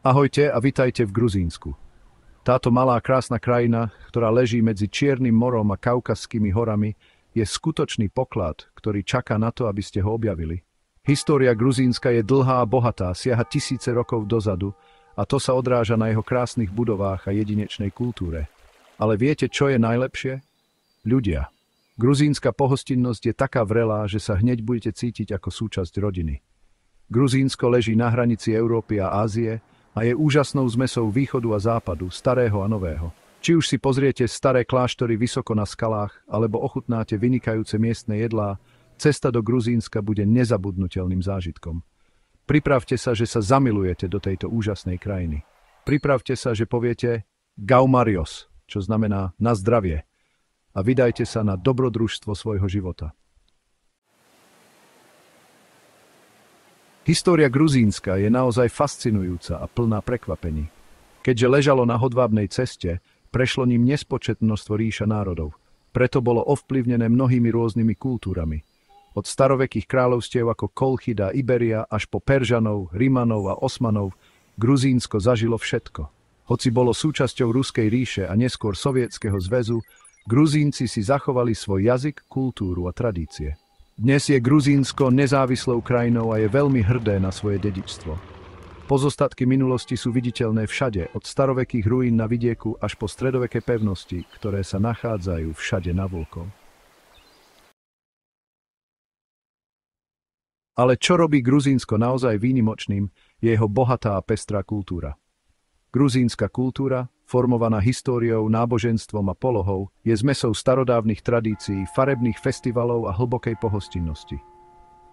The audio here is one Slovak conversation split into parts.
Ahojte a vitajte v Gruzínsku. Táto malá krásna krajina, ktorá leží medzi Čiernym morom a Kaukazskými horami, je skutočný poklad, ktorý čaká na to, aby ste ho objavili. História Gruzínska je dlhá a bohatá, siaha tisíce rokov dozadu a to sa odráža na jeho krásnych budovách a jedinečnej kultúre. Ale viete, čo je najlepšie? Ľudia. Gruzínska pohostinnosť je taká vrelá, že sa hneď budete cítiť ako súčasť rodiny. Gruzínsko leží na hranici Európy a Ázie a je úžasnou zmesou východu a západu, starého a nového. Či už si pozriete staré kláštory vysoko na skalách, alebo ochutnáte vynikajúce miestne jedlá, cesta do Gruzínska bude nezabudnutelným zážitkom. Pripravte sa, že sa zamilujete do tejto úžasnej krajiny. Pripravte sa, že poviete Gaumarios, čo znamená na zdravie, a vydajte sa na dobrodružstvo svojho života. História Gruzínska je naozaj fascinujúca a plná prekvapení. Keďže ležalo na hodvábnej ceste, prešlo ním nespočet množstvo ríša národov. Preto bolo ovplyvnené mnohými rôznymi kultúrami. Od starovekých kráľovstiev ako Kolchida, Iberia až po Peržanov, Rimanov a Osmanov, Gruzínsko zažilo všetko. Hoci bolo súčasťou Ruskej ríše a neskôr Sovietskeho zväzu, Gruzínci si zachovali svoj jazyk, kultúru a tradície. Dnes je Gruzínsko nezávislou krajinou a je veľmi hrdé na svoje dedičstvo. Pozostatky minulosti sú viditeľné všade, od starovekých ruín na vidieku až po stredoveké pevnosti, ktoré sa nachádzajú všade navôkol. Ale čo robí Gruzínsko naozaj výnimočným, je jeho bohatá a pestrá kultúra. Gruzínska kultúra, formovaná históriou, náboženstvom a polohou, je zmesou starodávnych tradícií, farebných festivalov a hlbokej pohostinnosti.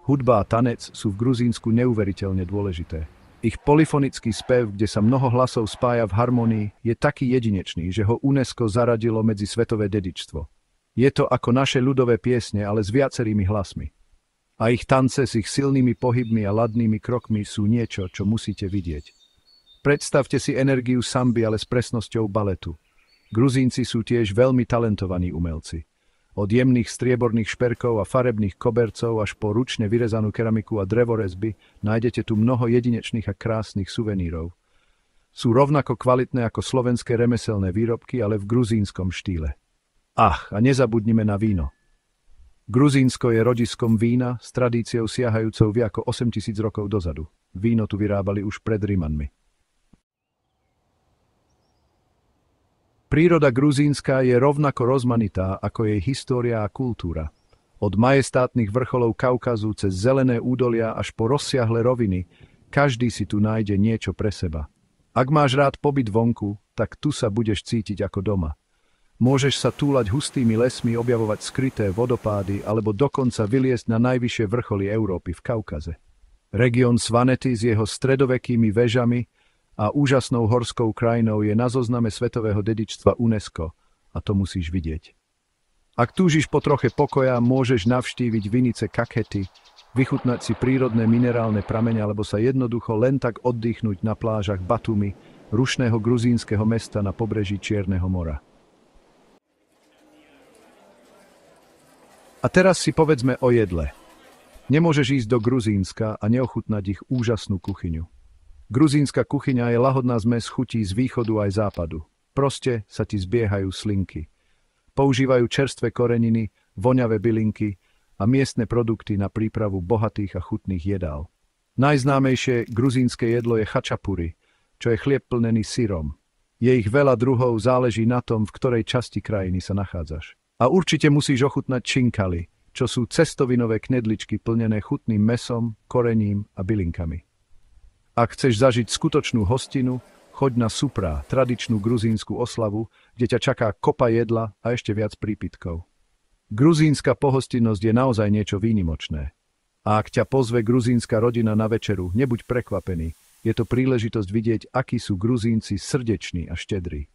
Hudba a tanec sú v Gruzínsku neuveriteľne dôležité. Ich polyfonický spev, kde sa mnoho hlasov spája v harmonii, je taký jedinečný, že ho UNESCO zaradilo medzi svetové dedičstvo. Je to ako naše ľudové piesne, ale s viacerými hlasmi. A ich tance s ich silnými pohybmi a ladnými krokmi sú niečo, čo musíte vidieť. Predstavte si energiu samby, ale s presnosťou baletu. Gruzínci sú tiež veľmi talentovaní umelci. Od jemných strieborných šperkov a farebných kobercov až po ručne vyrezanú keramiku a drevorezby nájdete tu mnoho jedinečných a krásnych suvenírov. Sú rovnako kvalitné ako slovenské remeselné výrobky, ale v gruzínskom štýle. A nezabudnime na víno. Gruzínsko je rodiskom vína s tradíciou siahajúcou viac ako 8000 rokov dozadu. Víno tu vyrábali už pred Rimanmi. Príroda Gruzínska je rovnako rozmanitá ako jej história a kultúra. Od majestátnych vrcholov Kaukazu cez zelené údolia až po rozsiahle roviny, každý si tu nájde niečo pre seba. Ak máš rád pobyt vonku, tak tu sa budeš cítiť ako doma. Môžeš sa túlať hustými lesmi, objavovať skryté vodopády alebo dokonca vyliesť na najvyššie vrcholy Európy v Kaukaze. Región Svanety s jeho stredovekými vežami a úžasnou horskou krajinou je na zozname svetového dedičstva UNESCO a to musíš vidieť. Ak túžiš po troche pokoja, môžeš navštíviť vinice Kakhety, vychutnať si prírodné minerálne pramene alebo sa jednoducho len tak oddychnúť na plážach Batumi, rušného gruzínskeho mesta na pobreží Čierneho mora. A teraz si povedzme o jedle. Nemôžeš ísť do Gruzínska a neochutnať ich úžasnú kuchyňu. Gruzínska kuchyňa je lahodná zmes chutí z východu aj západu. Proste sa ti zbiehajú slinky. Používajú čerstvé koreniny, voňavé bylinky a miestne produkty na prípravu bohatých a chutných jedál. Najznámejšie gruzínske jedlo je chačapuri, čo je chlieb plnený syrom. Je ich veľa druhov, záleží na tom, v ktorej časti krajiny sa nachádzaš. A určite musíš ochutnať činkali, čo sú cestovinové knedličky plnené chutným mäsom, korením a bylinkami. Ak chceš zažiť skutočnú hostinu, choď na Supra, tradičnú gruzínsku oslavu, kde ťa čaká kopa jedla a ešte viac prípitkov. Gruzínska pohostinnosť je naozaj niečo výnimočné. A ak ťa pozve gruzínska rodina na večeru, nebuď prekvapený. Je to príležitosť vidieť, akí sú Gruzínci srdeční a štedrí.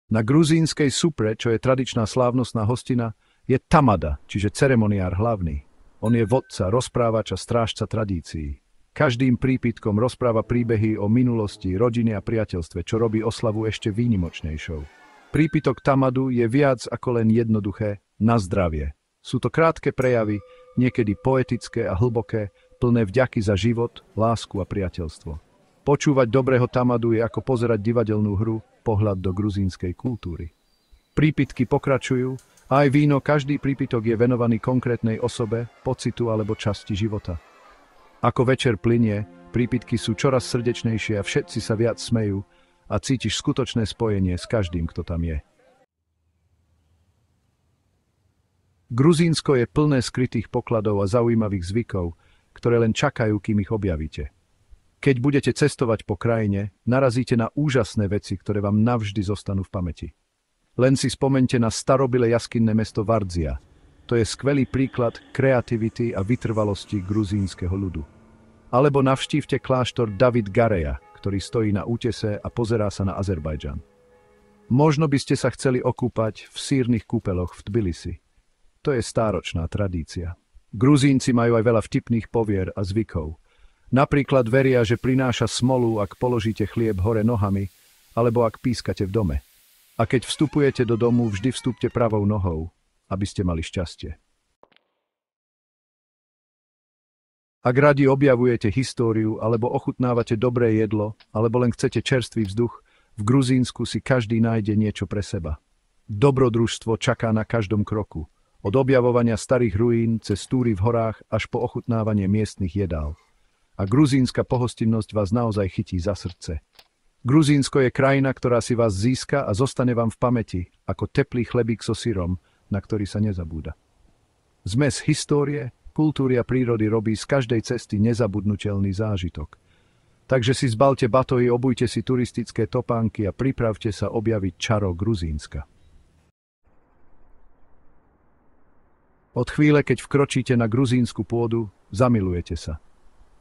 Na gruzínskej Supre, čo je tradičná slávnostná hostina, je tamada, čiže ceremoniár hlavný. On je vodca, rozprávač a strážca tradícií. Každým prípitkom rozpráva príbehy o minulosti, rodine a priateľstve, čo robí oslavu ešte výnimočnejšou. Prípitok tamadu je viac ako len jednoduché na zdravie. Sú to krátke prejavy, niekedy poetické a hlboké, plné vďaky za život, lásku a priateľstvo. Počúvať dobrého tamadu je ako pozerať divadelnú hru, pohľad do gruzínskej kultúry. Prípitky pokračujú, a aj víno, každý prípitok je venovaný konkrétnej osobe, pocitu alebo časti života. Ako večer plynie, prípitky sú čoraz srdečnejšie a všetci sa viac smejú a cítiš skutočné spojenie s každým, kto tam je. Gruzínsko je plné skrytých pokladov a zaujímavých zvykov, ktoré len čakajú, kým ich objavíte. Keď budete cestovať po krajine, narazíte na úžasné veci, ktoré vám navždy zostanú v pamäti. Len si spomeňte na starobilé jaskinné mesto Vardzia. To je skvelý príklad kreativity a vytrvalosti gruzínskeho ľudu. Alebo navštívte kláštor David Gareja, ktorý stojí na útese a pozerá sa na Azerbajdžan. Možno by ste sa chceli okúpať v sírnych kúpeloch v Tbilisi. To je stáročná tradícia. Gruzínci majú aj veľa vtipných povier a zvykov. Napríklad veria, že prináša smolu, ak položíte chlieb hore nohami, alebo ak pískate v dome. A keď vstupujete do domu, vždy vstúpte pravou nohou, aby ste mali šťastie. Ak radi objavujete históriu, alebo ochutnávate dobré jedlo, alebo len chcete čerstvý vzduch, v Gruzínsku si každý nájde niečo pre seba. Dobrodružstvo čaká na každom kroku, od objavovania starých ruín cez túry v horách až po ochutnávanie miestnych jedál. A gruzínska pohostinnosť vás naozaj chytí za srdce. Gruzínsko je krajina, ktorá si vás získa a zostane vám v pamäti, ako teplý chlebík so syrom, na ktorý sa nezabúda. Zmes histórie, kultúry a prírody robí z každej cesty nezabudnutelný zážitok. Takže si zbalte batohy, obujte si turistické topánky a pripravte sa objaviť čaro Gruzínska. Od chvíle, keď vkročíte na gruzínsku pôdu, zamilujete sa.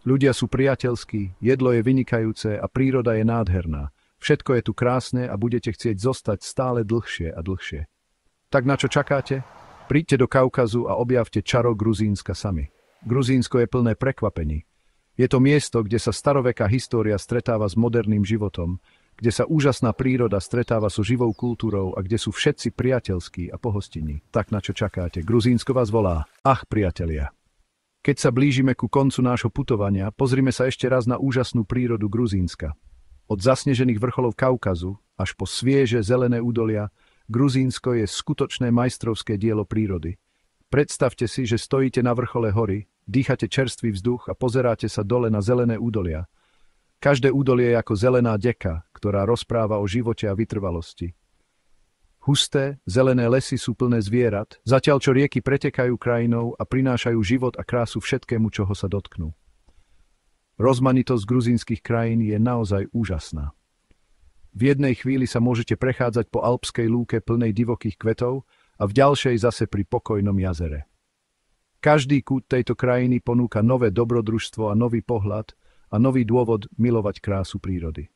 Ľudia sú priateľskí, jedlo je vynikajúce a príroda je nádherná. Všetko je tu krásne a budete chcieť zostať stále dlhšie a dlhšie. Tak na čo čakáte? Príďte do Kaukazu a objavte čaro Gruzínska sami. Gruzínsko je plné prekvapení. Je to miesto, kde sa staroveká história stretáva s moderným životom, kde sa úžasná príroda stretáva so živou kultúrou a kde sú všetci priateľskí a pohostinní. Tak na čo čakáte? Gruzínsko vás volá. Ach, priatelia. Keď sa blížime ku koncu nášho putovania, pozrime sa ešte raz na úžasnú prírodu Gruzínska. Od zasnežených vrcholov Kaukazu až po svieže zelené údolia, Gruzínsko je skutočné majstrovské dielo prírody. Predstavte si, že stojíte na vrchole hory, dýchate čerstvý vzduch a pozeráte sa dole na zelené údolia. Každé údolie je ako zelená deka, ktorá rozpráva o živote a vytrvalosti. Husté, zelené lesy sú plné zvierat, zatiaľ čo rieky pretekajú krajinou a prinášajú život a krásu všetkému, čoho sa dotknú. Rozmanitosť gruzínskych krajín je naozaj úžasná. V jednej chvíli sa môžete prechádzať po alpskej lúke plnej divokých kvetov a v ďalšej zase pri pokojnom jazere. Každý kút tejto krajiny ponúka nové dobrodružstvo a nový pohľad a nový dôvod milovať krásu prírody.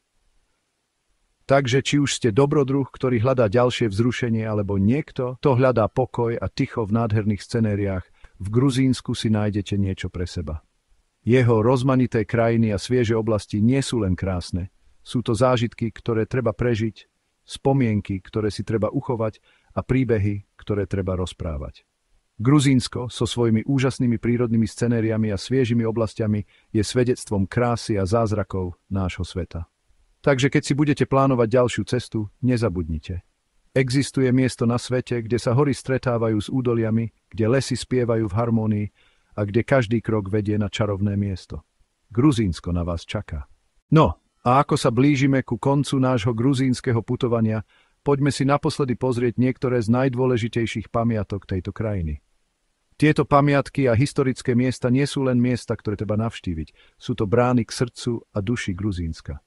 Takže či už ste dobrodruh, ktorý hľadá ďalšie vzrušenie, alebo niekto, kto hľadá pokoj a ticho v nádherných scenériách, v Gruzínsku si nájdete niečo pre seba. Jeho rozmanité krajiny a svieže oblasti nie sú len krásne, sú to zážitky, ktoré treba prežiť, spomienky, ktoré si treba uchovať a príbehy, ktoré treba rozprávať. Gruzínsko so svojimi úžasnými prírodnými scenériami a sviežimi oblastiami je svedectvom krásy a zázrakov nášho sveta. Takže keď si budete plánovať ďalšiu cestu, nezabudnite. Existuje miesto na svete, kde sa hory stretávajú s údoliami, kde lesy spievajú v harmónii a kde každý krok vedie na čarovné miesto. Gruzínsko na vás čaká. No, a ako sa blížime ku koncu nášho gruzínskeho putovania, poďme si naposledy pozrieť niektoré z najdôležitejších pamiatok tejto krajiny. Tieto pamiatky a historické miesta nie sú len miesta, ktoré treba navštíviť. Sú to brány k srdcu a duši Gruzínska.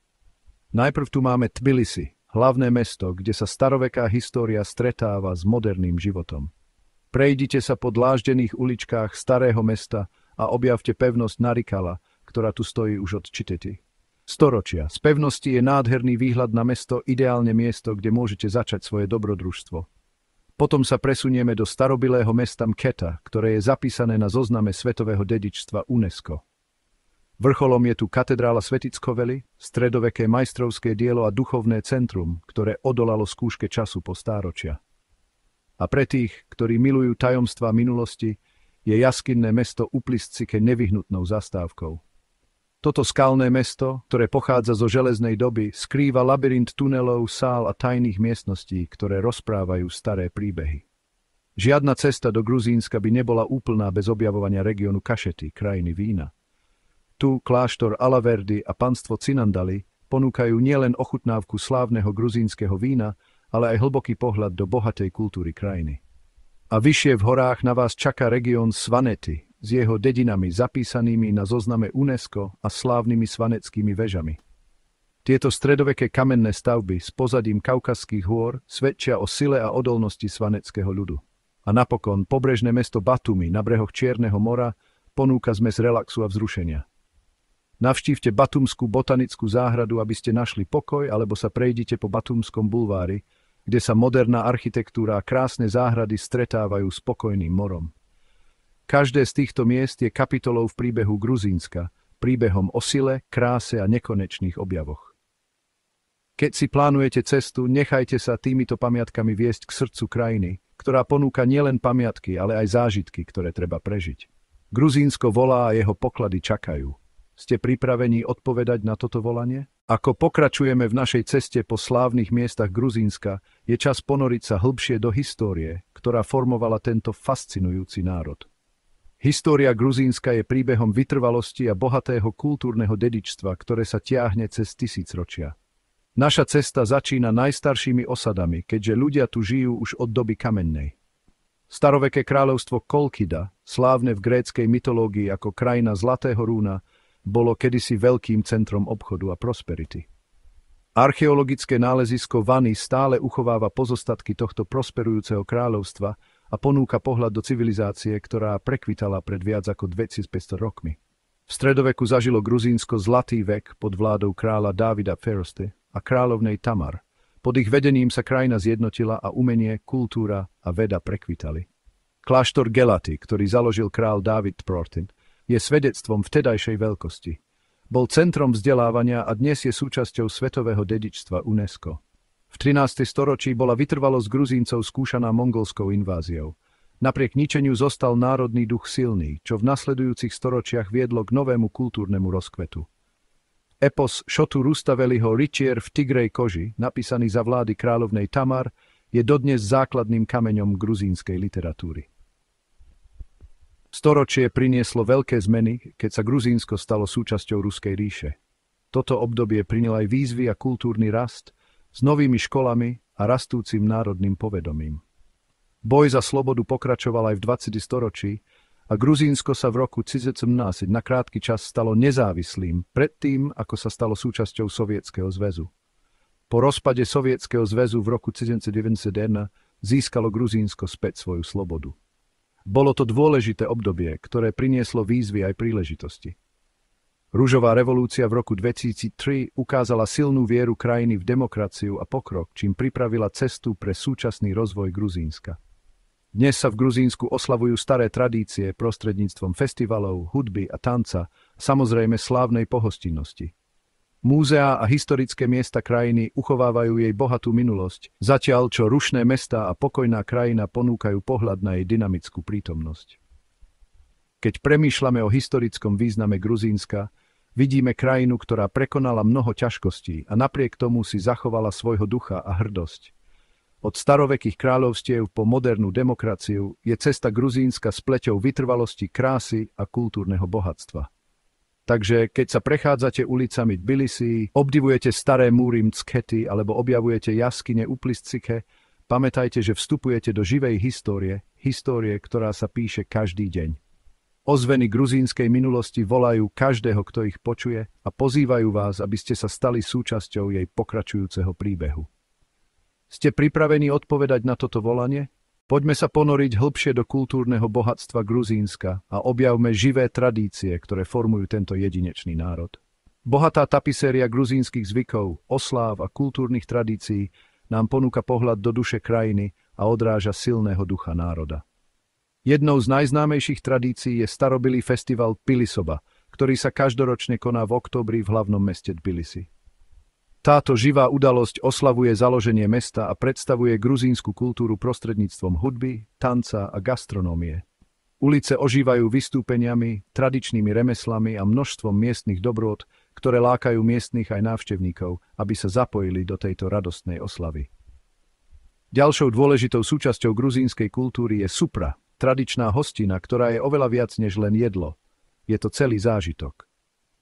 Najprv tu máme Tbilisi, hlavné mesto, kde sa staroveká história stretáva s moderným životom. Prejdite sa po dláždených uličkách starého mesta a objavte pevnosť Narikala, ktorá tu stojí už od Čitety. Storočia. Z pevnosti je nádherný výhľad na mesto, ideálne miesto, kde môžete začať svoje dobrodružstvo. Potom sa presunieme do starobilého mesta Mketa, ktoré je zapísané na zozname svetového dedičstva UNESCO. Vrcholom je tu katedrála Svetickovely, stredoveké majstrovské dielo a duchovné centrum, ktoré odolalo skúške času po stáročia. A pre tých, ktorí milujú tajomstvá minulosti, je jaskinné mesto Upliscike nevyhnutnou zastávkou. Toto skalné mesto, ktoré pochádza zo železnej doby, skrýva labyrint tunelov, sál a tajných miestností, ktoré rozprávajú staré príbehy. Žiadna cesta do Gruzínska by nebola úplná bez objavovania regiónu Kašety, krajiny vína. Tu kláštor Alaverdy a panstvo Cinandali ponúkajú nielen ochutnávku slávneho gruzínskeho vína, ale aj hlboký pohľad do bohatej kultúry krajiny. A vyššie v horách na vás čaká región Svanety s jeho dedinami zapísanými na zozname UNESCO a slávnymi svaneckými vežami. Tieto stredoveké kamenné stavby s pozadím Kaukazských hôr svedčia o sile a odolnosti svaneckého ľudu. A napokon pobrežné mesto Batumi na brehoch Čierneho mora ponúka zmes relaxu a vzrušenia. Navštívte Batumskú botanickú záhradu, aby ste našli pokoj, alebo sa prejdite po Batumskom bulvári, kde sa moderná architektúra a krásne záhrady stretávajú s pokojným morom. Každé z týchto miest je kapitolou v príbehu Gruzínska, príbehom o sile, kráse a nekonečných objavoch. Keď si plánujete cestu, nechajte sa týmito pamiatkami viesť k srdcu krajiny, ktorá ponúka nielen pamiatky, ale aj zážitky, ktoré treba prežiť. Gruzínsko volá a jeho poklady čakajú. Ste pripravení odpovedať na toto volanie? Ako pokračujeme v našej ceste po slávnych miestach Gruzínska, je čas ponoriť sa hlbšie do histórie, ktorá formovala tento fascinujúci národ. História Gruzínska je príbehom vytrvalosti a bohatého kultúrneho dedičstva, ktoré sa tiahne cez tisícročia. Naša cesta začína najstaršími osadami, keďže ľudia tu žijú už od doby kamennej. Staroveké kráľovstvo Kolkida, slávne v gréckej mytológii ako krajina Zlatého rúna, bolo kedysi veľkým centrom obchodu a prosperity. Archeologické nálezisko Vany stále uchováva pozostatky tohto prosperujúceho kráľovstva a ponúka pohľad do civilizácie, ktorá prekvitala pred viac ako 2500 rokmi. V stredoveku zažilo Gruzínsko zlatý vek pod vládou kráľa Dávida Ferosty a kráľovnej Tamar. Pod ich vedením sa krajina zjednotila a umenie, kultúra a veda prekvitali. Kláštor Gelaty, ktorý založil král Dávid Protin, je svedectvom vtedajšej veľkosti. Bol centrom vzdelávania a dnes je súčasťou svetového dedičstva UNESCO. V 13. storočí bola vytrvalosť Gruzíncov skúšaná mongolskou inváziou. Napriek ničeniu zostal národný duch silný, čo v nasledujúcich storočiach viedlo k novému kultúrnemu rozkvetu. Epos Šotu Rustaveliho Rytier v tigrej koži, napísaný za vlády kráľovnej Tamar, je dodnes základným kameňom gruzínskej literatúry. Storočie prinieslo veľké zmeny, keď sa Gruzínsko stalo súčasťou Ruskej ríše. Toto obdobie prinieslo aj výzvy a kultúrny rast, s novými školami a rastúcim národným povedomím. Boj za slobodu pokračoval aj v 20. storočí a Gruzínsko sa v roku 1917 na krátky čas stalo nezávislým predtým, ako sa stalo súčasťou Sovietskeho zväzu. Po rozpade Sovietskeho zväzu v roku 1991 získalo Gruzínsko späť svoju slobodu. Bolo to dôležité obdobie, ktoré prinieslo výzvy aj príležitosti. Ružová revolúcia v roku 2003 ukázala silnú vieru krajiny v demokraciu a pokrok, čím pripravila cestu pre súčasný rozvoj Gruzínska. Dnes sa v Gruzínsku oslavujú staré tradície prostredníctvom festivalov, hudby a tanca, samozrejme slávnej pohostinnosti. Múzeá a historické miesta krajiny uchovávajú jej bohatú minulosť, zatiaľ čo rušné mestá a pokojná krajina ponúkajú pohľad na jej dynamickú prítomnosť. Keď premýšľame o historickom význame Gruzínska, vidíme krajinu, ktorá prekonala mnoho ťažkostí a napriek tomu si zachovala svojho ducha a hrdosť. Od starovekých kráľovstiev po modernú demokraciu je cesta Gruzínska spleťou vytrvalosti, krásy a kultúrneho bohatstva. Takže keď sa prechádzate ulicami Tbilisi, obdivujete staré múry Mckety alebo objavujete jaskyne Upliscike, pamätajte, že vstupujete do živej histórie, ktorá sa píše každý deň. Ozveny gruzínskej minulosti volajú každého, kto ich počuje, a pozývajú vás, aby ste sa stali súčasťou jej pokračujúceho príbehu. Ste pripravení odpovedať na toto volanie? Poďme sa ponoriť hlbšie do kultúrneho bohatstva Gruzínska a objavme živé tradície, ktoré formujú tento jedinečný národ. Bohatá tapiséria gruzínskych zvykov, osláv a kultúrnych tradícií nám ponúka pohľad do duše krajiny a odráža silného ducha národa. Jednou z najznámejších tradícií je starobilý festival Pilisoba, ktorý sa každoročne koná v októbri v hlavnom meste Tbilisi. Táto živá udalosť oslavuje založenie mesta a predstavuje gruzínsku kultúru prostredníctvom hudby, tanca a gastronómie. Ulice ožívajú vystúpeniami, tradičnými remeslami a množstvom miestnych dobrôt, ktoré lákajú miestnych aj návštevníkov, aby sa zapojili do tejto radostnej oslavy. Ďalšou dôležitou súčasťou gruzínskej kultúry je supra, tradičná hostina, ktorá je oveľa viac než len jedlo. Je to celý zážitok.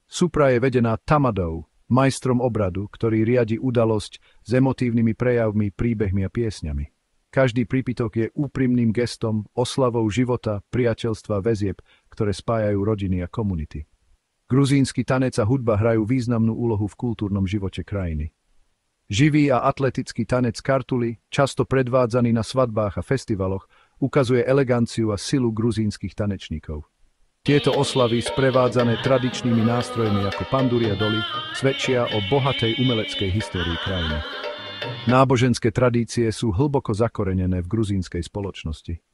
Supra je vedená tamadou, majstrom obradu, ktorý riadi udalosť s emotívnymi prejavmi, príbehmi a piesňami. Každý prípitok je úprimným gestom, oslavou života, priateľstva, väzieb, ktoré spájajú rodiny a komunity. Gruzínsky tanec a hudba hrajú významnú úlohu v kultúrnom živote krajiny. Živý a atletický tanec kartuli, často predvádzaný na svadbách a festivaloch, ukazuje eleganciu a silu gruzínskych tanečníkov. Tieto oslavy, sprevádzané tradičnými nástrojmi ako pandúry a doly, svedčia o bohatej umeleckej histórii krajiny. Náboženské tradície sú hlboko zakorenené v gruzínskej spoločnosti.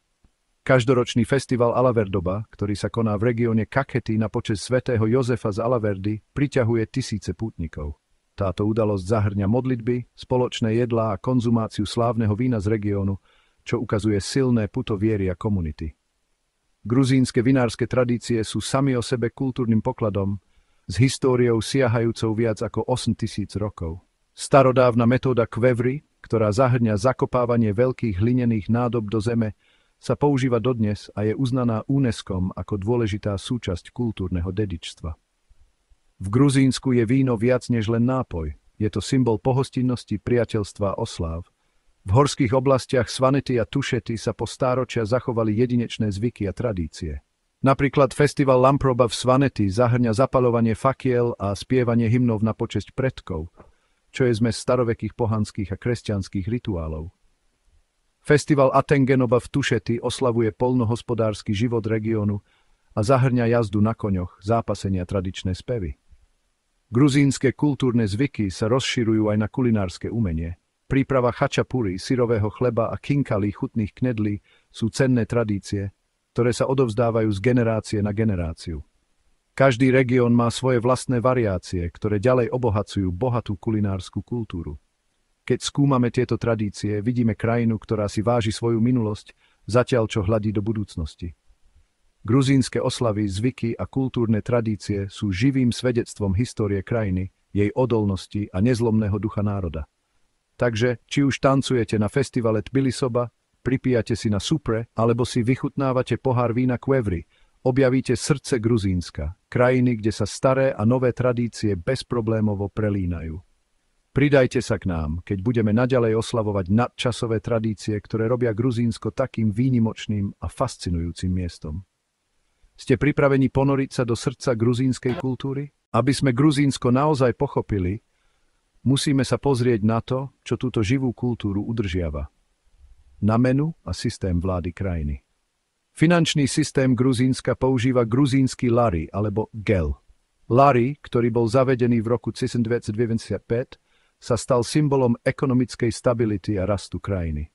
Každoročný festival Alaverdoba, ktorý sa koná v regióne Kakhety na počesť svätého Jozefa z Alaverdy, priťahuje tisíce pútnikov. Táto udalosť zahŕňa modlitby, spoločné jedlá a konzumáciu slávneho vína z regiónu, čo ukazuje silné puto viery a komunity. Gruzínske vinárske tradície sú sami o sebe kultúrnym pokladom, s históriou siahajúcou viac ako 8000 rokov. Starodávna metóda kvevry, ktorá zahŕňa zakopávanie veľkých hlinených nádob do zeme, sa používa dodnes a je uznaná UNESCO ako dôležitá súčasť kultúrneho dedičstva. V Gruzínsku je víno viac než len nápoj. Je to symbol pohostinnosti, priateľstva a osláv. V horských oblastiach Svanety a Tušety sa po stáročia zachovali jedinečné zvyky a tradície. Napríklad festival Lamproba v Svanety zahŕňa zapaľovanie fakiel a spievanie hymnov na počesť predkov, čo je zmes starovekých pohanských a kresťanských rituálov. Festival Atengenoba v Tušety oslavuje poľnohospodársky život regiónu a zahŕňa jazdu na koňoch, zápasenia tradičné spevy. Gruzínske kultúrne zvyky sa rozširujú aj na kulinárske umenie. Príprava chačapuri, syrového chleba a kinkali chutných knedlí sú cenné tradície, ktoré sa odovzdávajú z generácie na generáciu. Každý región má svoje vlastné variácie, ktoré ďalej obohacujú bohatú kulinárskú kultúru. Keď skúmame tieto tradície, vidíme krajinu, ktorá si váži svoju minulosť, zatiaľ čo hľadí do budúcnosti. Gruzínske oslavy, zvyky a kultúrne tradície sú živým svedectvom histórie krajiny, jej odolnosti a nezlomného ducha národa. Takže, či už tancujete na festivale Tbilisoba, pripijate si na supre, alebo si vychutnávate pohár vína kvevry, objavíte srdce Gruzínska, krajiny, kde sa staré a nové tradície bezproblémovo prelínajú. Pridajte sa k nám, keď budeme naďalej oslavovať nadčasové tradície, ktoré robia Gruzínsko takým výnimočným a fascinujúcim miestom. Ste pripraveni ponoriť sa do srdca gruzínskej kultúry? Aby sme Gruzínsko naozaj pochopili, musíme sa pozrieť na to, čo túto živú kultúru udržiava. Na menu a systém vlády krajiny. Finančný systém Gruzínska používa gruzínsky lari alebo gel. Lari, ktorý bol zavedený v roku 1995, sa stal symbolom ekonomickej stability a rastu krajiny.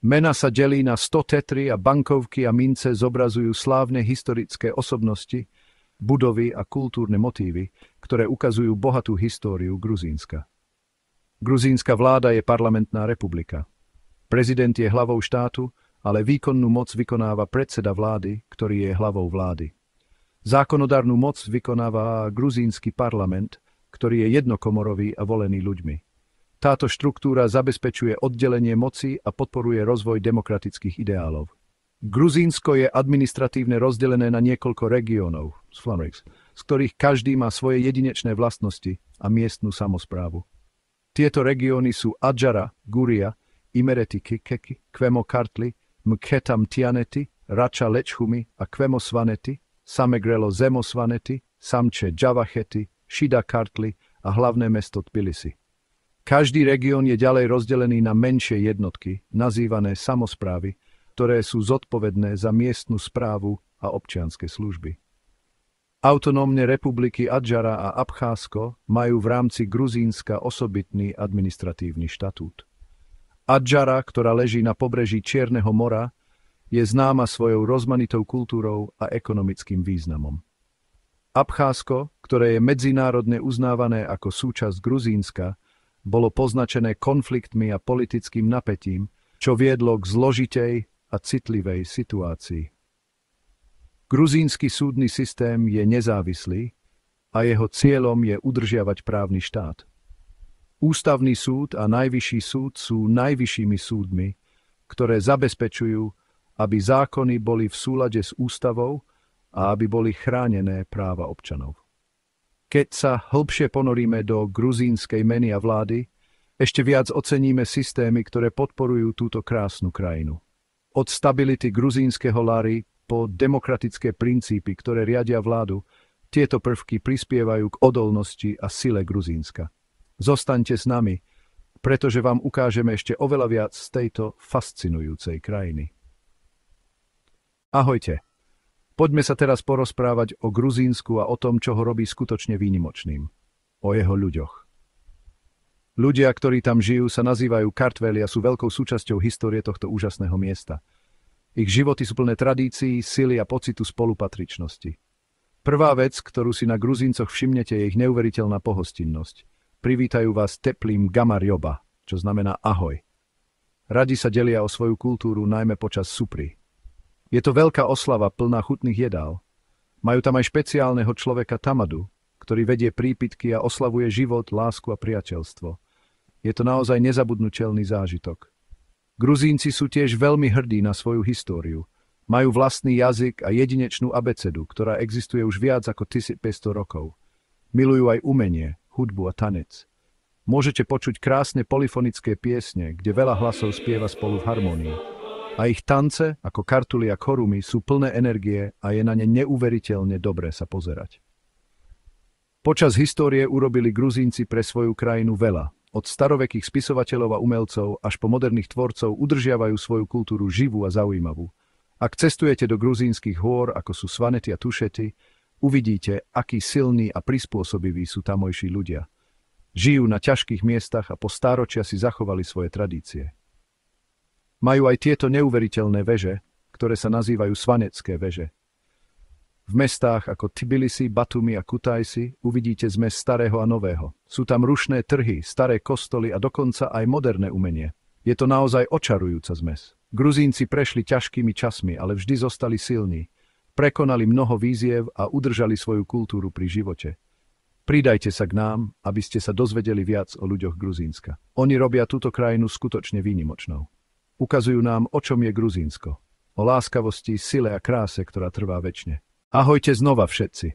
Mena sa delí na 100 tetry a bankovky a mince zobrazujú slávne historické osobnosti, budovy a kultúrne motívy, ktoré ukazujú bohatú históriu Gruzínska. Gruzínska vláda je parlamentná republika. Prezident je hlavou štátu, ale výkonnú moc vykonáva predseda vlády, ktorý je hlavou vlády. Zákonodárnu moc vykonáva gruzínsky parlament, ktorý je jednokomorový a volený ľuďmi. Táto štruktúra zabezpečuje oddelenie moci a podporuje rozvoj demokratických ideálov. Gruzínsko je administratívne rozdelené na niekoľko regiónov, z ktorých každý má svoje jedinečné vlastnosti a miestnu samosprávu. Tieto regióny sú Adžara, Guria, Imereti Kikeki, Kvemo Kartli, Mkhetam Tianeti, Rača Lečhumi a Kvemo Svaneti, Samegrelo Zemo Svaneti, Samče Džavacheti, Šida Kartli a hlavné mesto Tbilisi. Každý región je ďalej rozdelený na menšie jednotky, nazývané samosprávy, ktoré sú zodpovedné za miestnu správu a občianske služby. Autonómne republiky Adžara a Abcházsko majú v rámci Gruzínska osobitný administratívny štatút. Adžara, ktorá leží na pobreží Čierneho mora, je známa svojou rozmanitou kultúrou a ekonomickým významom. Abcházsko, ktoré je medzinárodne uznávané ako súčasť Gruzínska, bolo poznačené konfliktmi a politickým napätím, čo viedlo k zložitej a citlivej situácii. Gruzínsky súdny systém je nezávislý a jeho cieľom je udržiavať právny štát. Ústavný súd a najvyšší súd sú najvyššími súdmi, ktoré zabezpečujú, aby zákony boli v súlade s ústavou a aby boli chránené práva občanov. Keď sa hlbšie ponoríme do gruzínskej meny a vlády, ešte viac oceníme systémy, ktoré podporujú túto krásnu krajinu. Od stability gruzínskeho lary po demokratické princípy, ktoré riadia vládu, tieto prvky prispievajú k odolnosti a sile Gruzínska. Zostaňte s nami, pretože vám ukážeme ešte oveľa viac z tejto fascinujúcej krajiny. Ahojte. Poďme sa teraz porozprávať o Gruzínsku a o tom, čo ho robí skutočne výnimočným. O jeho ľuďoch. Ľudia, ktorí tam žijú, sa nazývajú Kartveli a sú veľkou súčasťou histórie tohto úžasného miesta. Ich životy sú plné tradícií, sily a pocitu spolupatričnosti. Prvá vec, ktorú si na Gruzíncoch všimnete, je ich neuveriteľná pohostinnosť. Privítajú vás teplým gamarjoba, čo znamená ahoj. Radi sa delia o svoju kultúru, najmä počas supry. Je to veľká oslava plná chutných jedál. Majú tam aj špeciálneho človeka Tamadu, ktorý vedie prípitky a oslavuje život, lásku a priateľstvo. Je to naozaj nezabudnutelný zážitok. Gruzínci sú tiež veľmi hrdí na svoju históriu. Majú vlastný jazyk a jedinečnú abecedu, ktorá existuje už viac ako 1500 rokov. Milujú aj umenie, hudbu a tanec. Môžete počuť krásne polyfonické piesne, kde veľa hlasov spieva spolu v harmonii. A ich tance, ako kartuly a chorumy, sú plné energie a je na ne neuveriteľne dobré sa pozerať. Počas histórie urobili Gruzínci pre svoju krajinu veľa. Od starovekých spisovateľov a umelcov až po moderných tvorcov udržiavajú svoju kultúru živú a zaujímavú. Ak cestujete do gruzínskych hôr, ako sú Svanety a Tušety, uvidíte, akí silní a prispôsobiví sú tamojší ľudia. Žijú na ťažkých miestach a po stáročia si zachovali svoje tradície. Majú aj tieto neuveriteľné veže, ktoré sa nazývajú svanecké veže. V mestách ako Tbilisi, Batumi a Kutaisi uvidíte zmes starého a nového. Sú tam rušné trhy, staré kostoly a dokonca aj moderné umenie. Je to naozaj očarujúca zmes. Gruzínci prešli ťažkými časmi, ale vždy zostali silní. Prekonali mnoho výziev a udržali svoju kultúru pri živote. Pridajte sa k nám, aby ste sa dozvedeli viac o ľuďoch Gruzínska. Oni robia túto krajinu skutočne výnimočnou. Ukazujú nám, o čom je Gruzínsko. O láskavosti, sile a kráse, ktorá trvá večne. Ahojte znova všetci.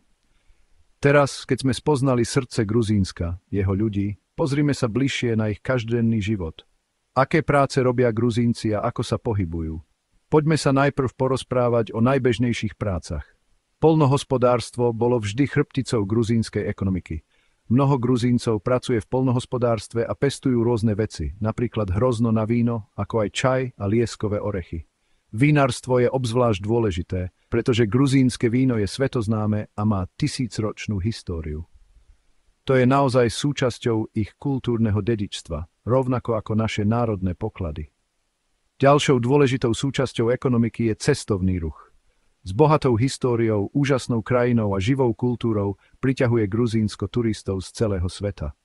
Teraz, keď sme spoznali srdce Gruzínska, jeho ľudí, pozrime sa bližšie na ich každodenný život. Aké práce robia Gruzínci a ako sa pohybujú? Poďme sa najprv porozprávať o najbežnejších prácach. Poľnohospodárstvo bolo vždy chrbticou gruzínskej ekonomiky. Mnoho Gruzíncov pracuje v poľnohospodárstve a pestujú rôzne veci, napríklad hrozno na víno, ako aj čaj a lieskové orechy. Vínarstvo je obzvlášť dôležité, pretože gruzínske víno je svetoznáme a má tisícročnú históriu. To je naozaj súčasťou ich kultúrneho dedičstva, rovnako ako naše národné poklady. Ďalšou dôležitou súčasťou ekonomiky je cestovný ruch. S bohatou históriou, úžasnou krajinou a živou kultúrou priťahuje Gruzínsko turistov z celého sveta.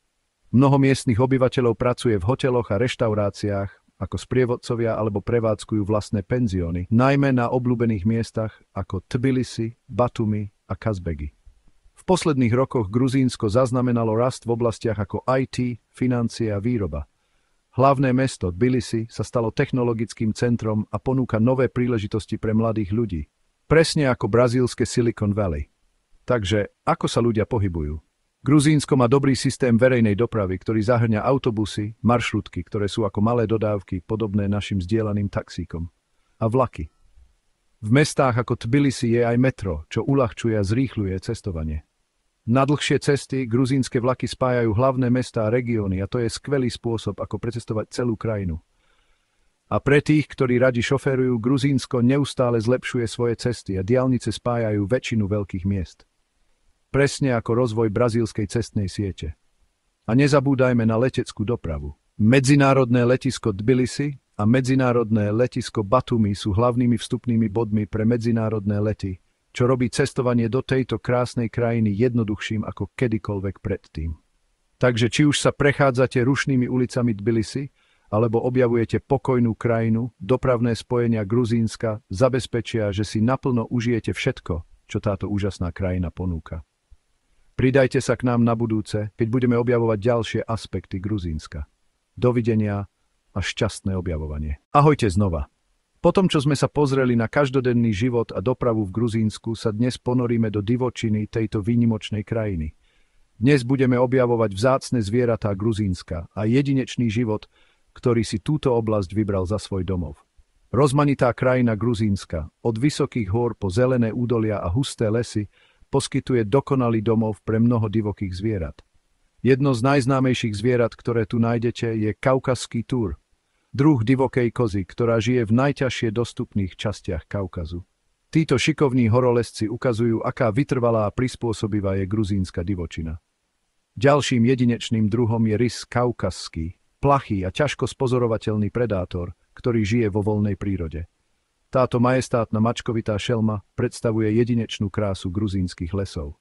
Mnoho miestnych obyvateľov pracuje v hoteloch a reštauráciách, ako sprievodcovia alebo prevádzkujú vlastné penzióny, najmä na obľúbených miestach ako Tbilisi, Batumi a Kazbegi. V posledných rokoch Gruzínsko zaznamenalo rast v oblastiach ako IT, financie a výroba. Hlavné mesto Tbilisi sa stalo technologickým centrom a ponúka nové príležitosti pre mladých ľudí. Presne ako brazílske Silicon Valley. Takže, ako sa ľudia pohybujú? Gruzínsko má dobrý systém verejnej dopravy, ktorý zahŕňa autobusy, maršrutky, ktoré sú ako malé dodávky, podobné našim zdieľaným taxíkom, a vlaky. V mestách ako Tbilisi je aj metro, čo uľahčuje a zrýchľuje cestovanie. Na dlhšie cesty gruzínske vlaky spájajú hlavné mestá a regióny a to je skvelý spôsob, ako precestovať celú krajinu. A pre tých, ktorí radi šoférujú, Gruzínsko neustále zlepšuje svoje cesty a diaľnice spájajú väčšinu veľkých miest. Presne ako rozvoj brazílskej cestnej siete. A nezabúdajme na leteckú dopravu. Medzinárodné letisko Tbilisi a medzinárodné letisko Batumi sú hlavnými vstupnými bodmi pre medzinárodné lety, čo robí cestovanie do tejto krásnej krajiny jednoduchším ako kedykoľvek predtým. Takže či už sa prechádzate rušnými ulicami Tbilisi, alebo objavujete pokojnú krajinu, dopravné spojenia Gruzínska zabezpečia, že si naplno užijete všetko, čo táto úžasná krajina ponúka. Pridajte sa k nám na budúce, keď budeme objavovať ďalšie aspekty Gruzínska. Dovidenia a šťastné objavovanie. Ahojte znova. Po tom, čo sme sa pozreli na každodenný život a dopravu v Gruzínsku, sa dnes ponoríme do divočiny tejto výnimočnej krajiny. Dnes budeme objavovať vzácne zvieratá Gruzínska a jedinečný život, ktorý si túto oblasť vybral za svoj domov. Rozmanitá krajina Gruzínska, od vysokých hôr po zelené údolia a husté lesy, poskytuje dokonalý domov pre mnoho divokých zvierat. Jedno z najznámejších zvierat, ktoré tu nájdete, je kaukazský túr, druh divokej kozy, ktorá žije v najťažšie dostupných častiach Kaukazu. Títo šikovní horolezci ukazujú, aká vytrvalá a prispôsobivá je gruzínska divočina. Ďalším jedinečným druhom je rys kaukazský, plachý a ťažko spozorovateľný predátor, ktorý žije vo voľnej prírode. Táto majestátna mačkovitá šelma predstavuje jedinečnú krásu gruzínskych lesov.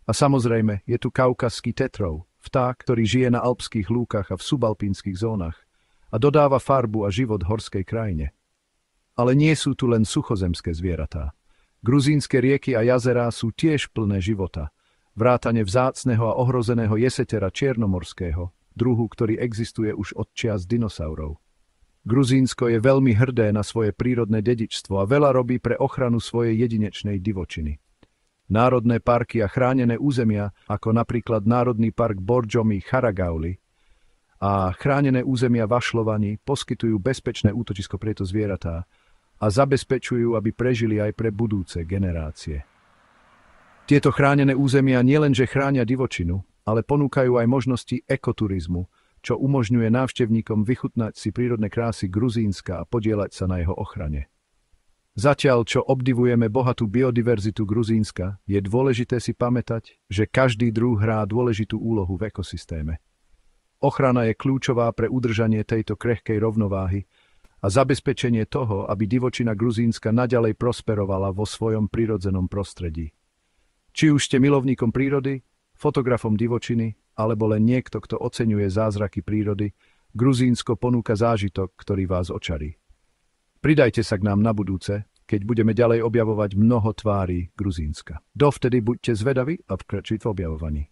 A samozrejme, je tu kaukazský tetrov, vták, ktorý žije na alpských lúkach a v subalpínskych zónach a dodáva farbu a život horskej krajine. Ale nie sú tu len suchozemské zvieratá. Gruzínske rieky a jazerá sú tiež plné života, vrátane vzácneho a ohrozeného jesetera čiernomorského, druhu, ktorý existuje už od čias dinosaurov. Gruzínsko je veľmi hrdé na svoje prírodné dedičstvo a veľa robí pre ochranu svojej jedinečnej divočiny. Národné parky a chránené územia, ako napríklad Národný park Borjomi Charagauli a chránené územia Vašlovani, poskytujú bezpečné útočisko pre tieto zvieratá a zabezpečujú, aby prežili aj pre budúce generácie. Tieto chránené územia nielenže chránia divočinu, ale ponúkajú aj možnosti ekoturizmu, čo umožňuje návštevníkom vychutnať si prírodné krásy Gruzínska a podieľať sa na jeho ochrane. Zatiaľ, čo obdivujeme bohatú biodiverzitu Gruzínska, je dôležité si pamätať, že každý druh hrá dôležitú úlohu v ekosystéme. Ochrana je kľúčová pre udržanie tejto krehkej rovnováhy a zabezpečenie toho, aby divočina Gruzínska naďalej prosperovala vo svojom prirodzenom prostredí. Či už ste milovníkom prírody, fotografom divočiny, alebo len niekto, kto oceňuje zázraky prírody, Gruzínsko ponúka zážitok, ktorý vás očarí. Pridajte sa k nám na budúce, keď budeme ďalej objavovať mnoho tvári Gruzínska. Dovtedy buďte zvedaví a pokračujte v objavovaní.